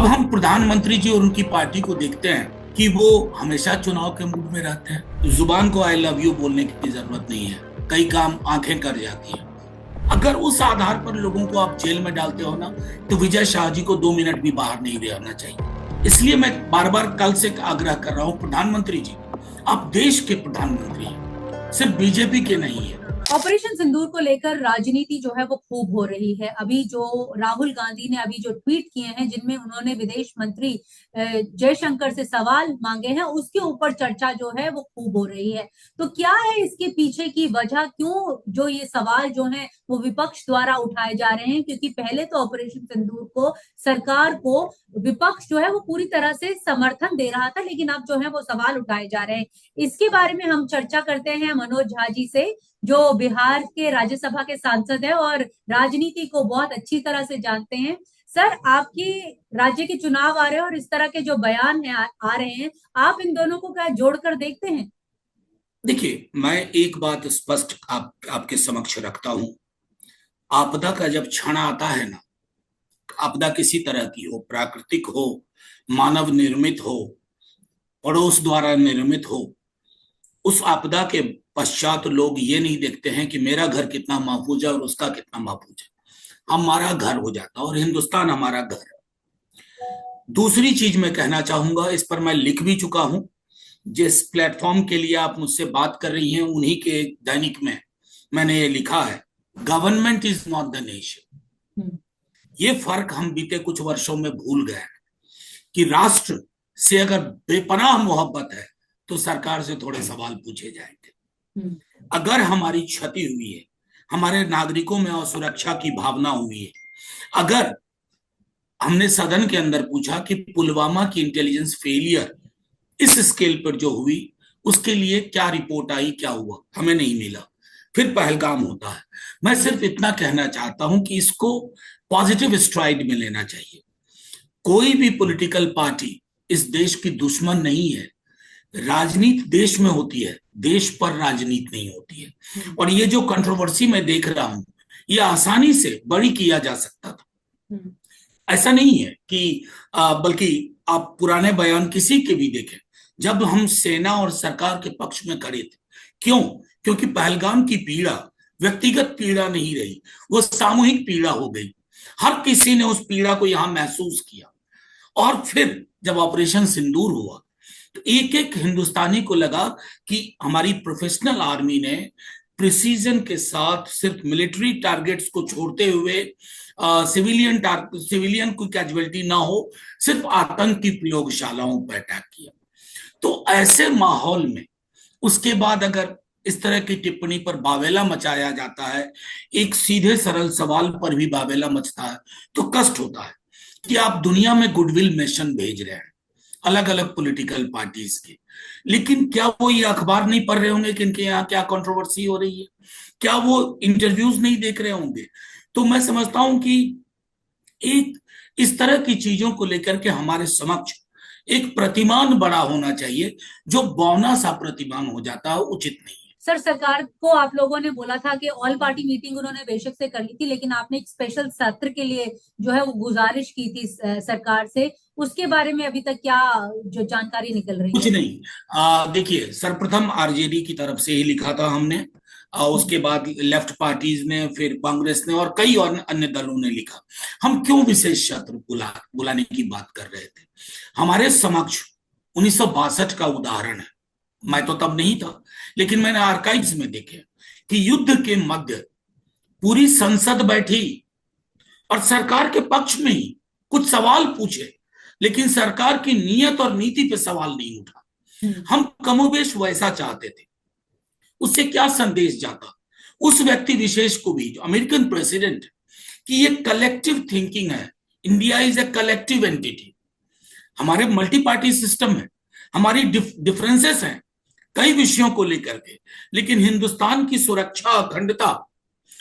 अब हम प्रधानमंत्री जी और उनकी पार्टी को देखते हैं कि वो हमेशा चुनाव के मूड में रहते हैं। जुबान को आई लव यू बोलने की जरूरत नहीं है, कई काम आंखें कर जाती है। अगर उस आधार पर लोगों को आप जेल में डालते हो ना, तो विजय शाह जी को 2 मिनट भी बाहर नहीं रहना चाहिए। इसलिए मैं बार बार कल से आग्रह कर रहा हूं, प्रधानमंत्री जी, आप देश के प्रधानमंत्री हैं, सिर्फ बीजेपी के नहीं है। ऑपरेशन सिंदूर को लेकर राजनीति जो है वो खूब हो रही है। अभी जो राहुल गांधी ने अभी जो ट्वीट किए हैं, जिनमें उन्होंने विदेश मंत्री जयशंकर से सवाल मांगे हैं, उसके ऊपर चर्चा जो है वो खूब हो रही है। तो क्या है इसके पीछे की वजह, क्यों जो ये सवाल जो है वो विपक्ष द्वारा उठाए जा रहे हैं? क्योंकि पहले तो ऑपरेशन सिंदूर को सरकार को विपक्ष जो है वो पूरी तरह से समर्थन दे रहा था, लेकिन अब जो है वो सवाल उठाए जा रहे हैं। इसके बारे में हम चर्चा करते हैं मनोज झा जी से, जो बिहार के राज्यसभा के सांसद है और राजनीति को बहुत अच्छी तरह से जानते हैं। सर, आपके राज्य के चुनाव आ रहे हैं और इस तरह के जो बयान है आ रहे हैं, आप इन दोनों को क्या जोड़कर देखते हैं? देखिए, मैं एक बात स्पष्ट आपके समक्ष रखता हूं। आपदा का जब क्षण आता है ना, आपदा किसी तरह की हो, प्राकृतिक हो, मानव निर्मित हो, पड़ोस द्वारा निर्मित हो, उस आपदा के पश्चात लोग ये नहीं देखते हैं कि मेरा घर कितना महफूज है और उसका कितना महफूज है। हमारा घर हो जाता है और हिंदुस्तान हमारा घर है। दूसरी चीज मैं कहना चाहूंगा, इस पर मैं लिख भी चुका हूं। जिस प्लेटफॉर्म के लिए आप मुझसे बात कर रही हैं, उन्हीं के दैनिक में मैंने ये लिखा है, government is not the nation. ये फर्क हम बीते कुछ वर्षों में भूल गए हैं कि राष्ट्र से अगर बेपनाह मोहब्बत है तो सरकार से थोड़े सवाल पूछे जाएंगे। अगर हमारी क्षति हुई है, हमारे नागरिकों में असुरक्षा की भावना हुई है, अगर हमने सदन के अंदर पूछा कि पुलवामा की इंटेलिजेंस फेलियर इस स्केल पर जो हुई, उसके लिए क्या रिपोर्ट आई, क्या हुआ, हमें नहीं मिला, फिर पहलगाम होता है। मैं सिर्फ इतना कहना चाहता हूं कि इसको पॉजिटिव स्ट्राइड में लेना चाहिए। कोई भी पॉलिटिकल पार्टी इस देश की दुश्मन नहीं है। राजनीति देश में होती है, देश पर राजनीति नहीं होती है। और ये जो कंट्रोवर्सी मैं देख रहा हूं, ये आसानी से बड़ी किया जा सकता था। ऐसा नहीं है कि बल्कि आप पुराने बयान किसी के भी देखें, जब हम सेना और सरकार के पक्ष में खड़े थे। क्यों? क्योंकि पहलगाम की पीड़ा व्यक्तिगत पीड़ा नहीं रही, वो सामूहिक पीड़ा हो गई। हर किसी ने उस पीड़ा को यहां महसूस किया। और फिर जब ऑपरेशन सिंदूर हुआ तो एक एक हिंदुस्तानी को लगा कि हमारी प्रोफेशनल आर्मी ने प्रिसीजन के साथ सिर्फ मिलिट्री टारगेट्स को छोड़ते हुए सिविलियन को कैजुअलिटी ना हो, सिर्फ आतंक की प्रयोगशालाओं पर अटैक किया। तो ऐसे माहौल में उसके बाद अगर इस तरह की टिप्पणी पर बावेला मचाया जाता है, एक सीधे सरल सवाल पर भी बावेला मचता है, तो कष्ट होता है कि आप दुनिया में गुडविल मिशन भेज रहे हैं अलग अलग पॉलिटिकल पार्टीज के, लेकिन क्या वो ये अखबार नहीं पढ़ रहे होंगे कि इनके यहाँ क्या कंट्रोवर्सी हो रही है? क्या वो इंटरव्यूज नहीं देख रहे होंगे? तो मैं समझता हूं कि एक इस तरह की चीजों को लेकर के हमारे समक्ष एक प्रतिमान बड़ा होना चाहिए। जो बौना सा प्रतिमान हो जाता है, उचित नहीं है। सर, सरकार को आप लोगों ने बोला था कि ऑल पार्टी मीटिंग उन्होंने बेशक से कर ली थी, लेकिन आपने एक स्पेशल सत्र के लिए जो है वो गुजारिश की थी सरकार से। उसके बारे में अभी तक क्या जो जानकारी निकल रही कुछ है? नहीं। देखिए, सर्वप्रथम आरजेडी की तरफ से ही लिखा था हमने। उसके बाद लेफ्ट पार्टीज ने, फिर कांग्रेस ने और कई और अन्य दलों ने लिखा। हम क्यों विशेष सत्र बुलाने की बात कर रहे थे? हमारे समक्ष 1962 का उदाहरण है। मैं तो तब नहीं था, लेकिन मैंने आर्काइव्स में देखे कि युद्ध के मध्य पूरी संसद बैठी और सरकार के पक्ष में ही कुछ सवाल पूछे, लेकिन सरकार की नीयत और नीति पे सवाल नहीं उठा। हम कमोबेश वैसा चाहते थे। उससे क्या संदेश जाता उस व्यक्ति विशेष को भी, जो अमेरिकन प्रेसिडेंट, कि ये कलेक्टिव थिंकिंग है। India is a collective entity. हमारे मल्टी पार्टी सिस्टम है, हमारी डिफरेंसेस हैं कई विषयों को लेकर के, लेकिन हिंदुस्तान की सुरक्षा, अखंडता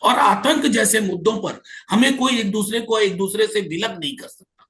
और आतंक जैसे मुद्दों पर हमें कोई एक दूसरे से विलग नहीं कर सकता।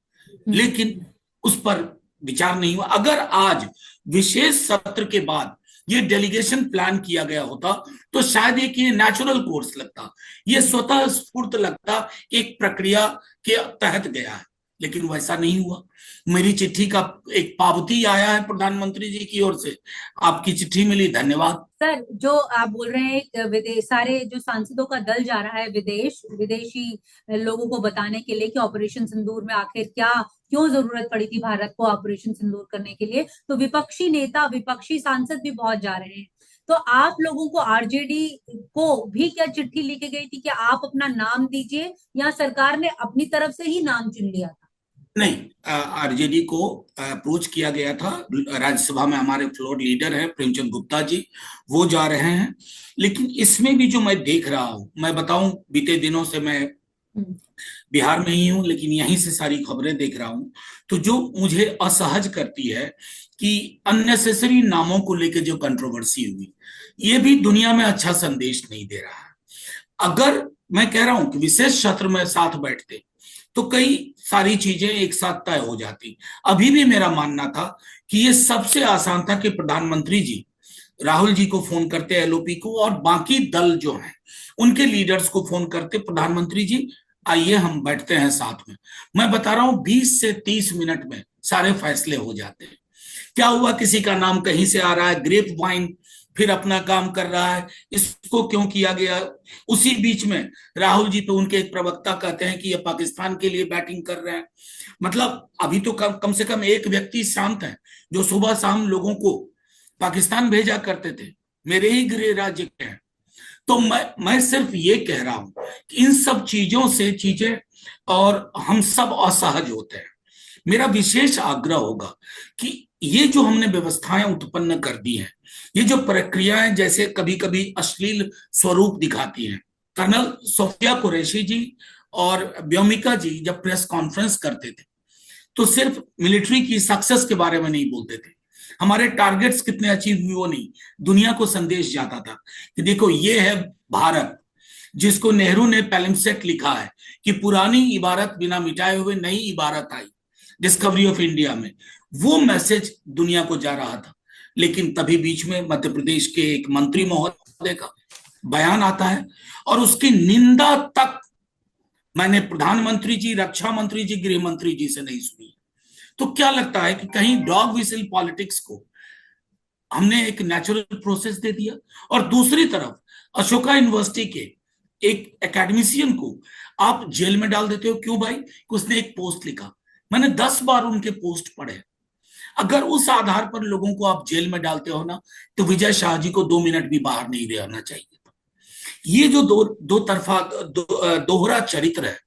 लेकिन उस पर विचार नहीं हुआ। अगर आज विशेष सत्र के बाद ये डेलीगेशन प्लान किया गया होता तो शायद एक ये नेचुरल कोर्स लगता, ये स्वतः स्फूर्त लगता, एक प्रक्रिया के तहत गया है। लेकिन वैसा नहीं हुआ। मेरी चिट्ठी का एक पावती आया है प्रधानमंत्री जी की ओर से, आपकी चिट्ठी मिली, धन्यवाद। सर, जो आप बोल रहे हैं विदेश, सारे जो सांसदों का दल जा रहा है विदेशी लोगों को बताने के लिए कि ऑपरेशन सिंदूर में आखिर क्या, क्यों जरूरत पड़ी थी भारत को ऑपरेशन सिंदूर करने के लिए, तो विपक्षी नेता, विपक्षी सांसद भी बहुत जा रहे हैं। तो आप लोगों को, आरजेडी को भी क्या चिट्ठी लिखी गई थी कि आप अपना नाम दीजिए, या सरकार ने अपनी तरफ से ही नाम चुन लिया था? नहीं, आरजेडी को अप्रोच किया गया था। राज्यसभा में हमारे फ्लोर लीडर हैं प्रेमचंद गुप्ता जी, वो जा रहे हैं। लेकिन इसमें भी जो मैं देख रहा हूं, मैं बताऊं, बीते दिनों से मैं बिहार में ही हूं, लेकिन यहीं से सारी खबरें देख रहा हूं। तो जो मुझे असहज करती है कि अननेसेसरी नामों को लेकर जो कंट्रोवर्सी हुई, ये भी दुनिया में अच्छा संदेश नहीं दे रहा है। अगर मैं कह रहा हूं कि विशेष सत्र में साथ बैठते तो कई सारी चीजें एक साथ तय हो जाती। अभी भी मेरा मानना था कि ये सबसे आसान था कि प्रधानमंत्री जी राहुल जी को फोन करते, एलओपी को, और बाकी दल जो हैं उनके लीडर्स को फोन करते, प्रधानमंत्री जी आइए हम बैठते हैं साथ में। मैं बता रहा हूं 20 से 30 मिनट में सारे फैसले हो जाते हैं। क्या हुआ, किसी का नाम कहीं से आ रहा है, ग्रेप वाइन फिर अपना काम कर रहा है, इसको क्यों किया गया। उसी बीच में राहुल जी, तो उनके एक प्रवक्ता कहते हैं कि ये पाकिस्तान के लिए बैटिंग कर रहे हैं। मतलब अभी तो कम से कम एक व्यक्ति शांत है जो सुबह शाम लोगों को पाकिस्तान भेजा करते थे, मेरे ही गृह राज्य के हैं। तो मैं सिर्फ ये कह रहा हूं कि इन सब चीजों से चीजें, और हम सब असहज होते हैं। मेरा विशेष आग्रह होगा कि ये जो हमने व्यवस्थाएं उत्पन्न कर दी हैं, ये जो प्रक्रियाएं जैसे कभी कभी अश्लील स्वरूप दिखाती हैं। कर्नल सोफिया कुरैशी जी और व्योमिका जी जब प्रेस कॉन्फ्रेंस करते थे तो सिर्फ मिलिट्री की सक्सेस के बारे में नहीं बोलते थे, हमारे टारगेट्स कितने अचीव हुए वो नहीं, दुनिया को संदेश जाता था कि देखो ये है भारत, जिसको नेहरू ने पैलिम्सेट लिखा है कि पुरानी इबारत बिना मिटाए हुए नई इबारत आई, डिस्कवरी ऑफ इंडिया में। वो मैसेज दुनिया को जा रहा था। लेकिन तभी बीच में मध्य प्रदेश के एक मंत्री महोदय का बयान आता है और उसकी निंदा तक मैंने प्रधानमंत्री जी, रक्षा मंत्री जी, गृह मंत्री जी से नहीं सुनी। तो क्या लगता है कि कहीं डॉग विसिल पॉलिटिक्स को हमने एक नेचुरल प्रोसेस दे दिया। और दूसरी तरफ अशोका यूनिवर्सिटी के एक एकेडमिशियन को आप जेल में डाल देते हो, क्यों भाई? उसने एक पोस्ट लिखा, मैंने 10 बार उनके पोस्ट पढ़े। अगर उस आधार पर लोगों को आप जेल में डालते हो ना, तो विजय शाह जी को 2 मिनट भी बाहर नहीं रहना चाहिए। ये जो दो तरफा दोहरा चरित्र है,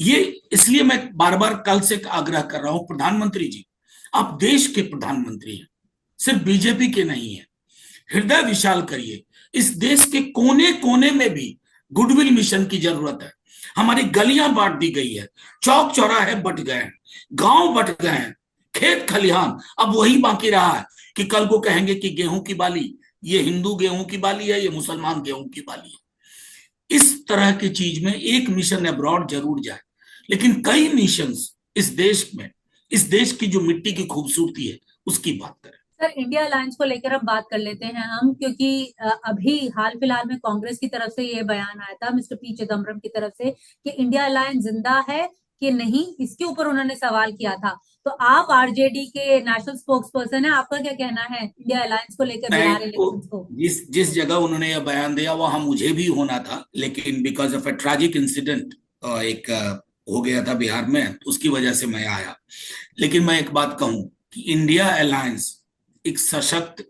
ये इसलिए मैं बार बार कल से आग्रह कर रहा हूं, प्रधानमंत्री जी आप देश के प्रधानमंत्री हैं, सिर्फ बीजेपी के नहीं है। हृदय विशाल करिए, इस देश के कोने कोने में भी गुडविल मिशन की जरूरत है। हमारी गलियां बांट दी गई है, चौक चौराहे बट गए हैं, गांव बट गए हैं, खेत खलिहान अब वही बाकी रहा है कि कल को कहेंगे कि गेहूं की बाली, ये हिंदू गेहूं की बाली है, ये मुसलमान गेहूं की बाली है। इस तरह की चीज में एक मिशन अब्रॉड जरूर जाए, लेकिन कई मिशंस इस देश में, इस देश की जो मिट्टी की खूबसूरती है उसकी बात करें। सर, इंडिया अलायंस को लेकर अब बात कर लेते हैं हम, क्योंकि अभी हाल फिलहाल में कांग्रेस की तरफ से ये बयान आया था मिस्टर पी चिदम्बरम की तरफ से कि इंडिया अलायंस जिंदा है कि नहीं, इसके ऊपर उन्होंने सवाल किया था। तो आप आरजेडी के नेशनल स्पोक्स पर्सन है, आपका क्या कहना है इंडिया अलायंस को लेकर बिहार इलेक्शंस को? जिस जिस जगह उन्होंने यह बयान दिया वहां मुझे भी होना था, लेकिन because of a tragic incident एक हो गया था बिहार में, उसकी वजह से मैं आया। लेकिन मैं एक बात कहूं कि इंडिया अलायंस एक सशक्त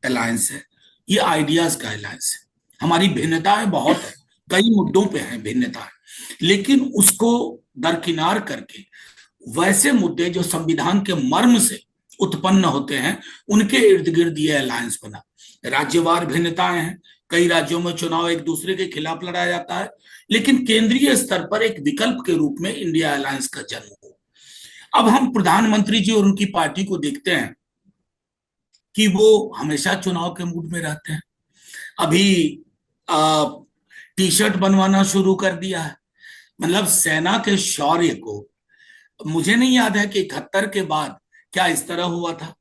अलायंस है, ये आइडियाज का अलायंस है। हमारी भिन्नताएं बहुत है, कई मुद्दों पे है भिन्नताएं, लेकिन उसको दरकिनार करके वैसे मुद्दे जो संविधान के मर्म से उत्पन्न होते हैं उनके इर्द गिर्द ये अलायंस बना। राज्यवार भिन्नताएं हैं, कई राज्यों में चुनाव एक दूसरे के खिलाफ लड़ा जाता है, लेकिन केंद्रीय स्तर पर एक विकल्प के रूप में इंडिया अलायंस का जन्म हो। अब हम प्रधानमंत्री जी और उनकी पार्टी को देखते हैं कि वो हमेशा चुनाव के मूड में रहते हैं। अभी टी शर्ट बनवाना शुरू कर दिया है, मतलब सेना के शौर्य को। मुझे नहीं याद है कि 71 के बाद क्या इस तरह हुआ था,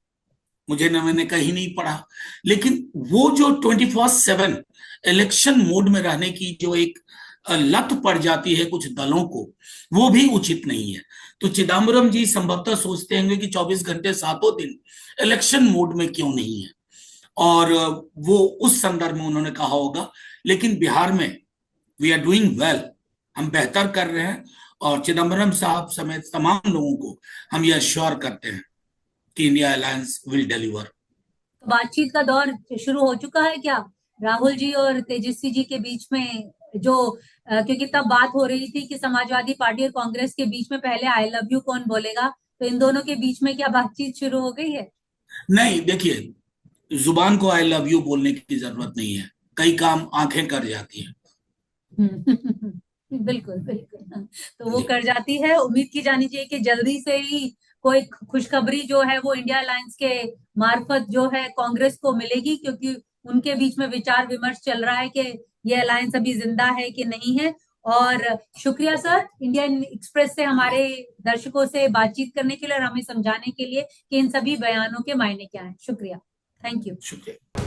मुझे न, मैंने कहीं नहीं पढ़ा। लेकिन वो जो 24/7 इलेक्शन मोड में रहने की जो एक लत पड़ जाती है कुछ दलों को, वो भी उचित नहीं है। तो चिदम्बरम जी संभवतः सोचते होंगे कि 24 घंटे सातों दिन इलेक्शन मोड में क्यों नहीं है, और वो उस संदर्भ में उन्होंने कहा होगा। लेकिन बिहार में वी आर डूइंग वेल, हम बेहतर कर रहे हैं, और चिदम्बरम साहब समेत तमाम लोगों को हम ये अश्योर करते हैं कि इंडिया अलायंस विल डिलीवर। तो बातचीत का दौर शुरू हो चुका है क्या राहुल जी और तेजस्वी जी के बीच में? जो क्योंकि तब बात हो रही थी कि समाजवादी पार्टी और कांग्रेस के बीच में पहले आई लव यू कौन बोलेगा, तो इन दोनों के बीच में क्या बातचीत शुरू हो गई है? नहीं, देखिए, जुबान को आई लव यू बोलने की जरूरत नहीं है, कई काम आंखें कर जाती हैं। बिल्कुल बिल्कुल, हाँ। तो वो जी। कर जाती है। उम्मीद की जानी चाहिए कि जल्दी से ही कोई खुशखबरी जो है वो इंडिया अलायंस के मार्फत जो है कांग्रेस को मिलेगी, क्योंकि उनके बीच में विचार विमर्श चल रहा है कि ये अलायंस अभी जिंदा है कि नहीं है। और शुक्रिया सर, इंडियन एक्सप्रेस से हमारे दर्शकों से बातचीत करने के लिए और हमें समझाने के लिए कि इन सभी बयानों के मायने क्या है। शुक्रिया, थैंक यू। शुक्रिया।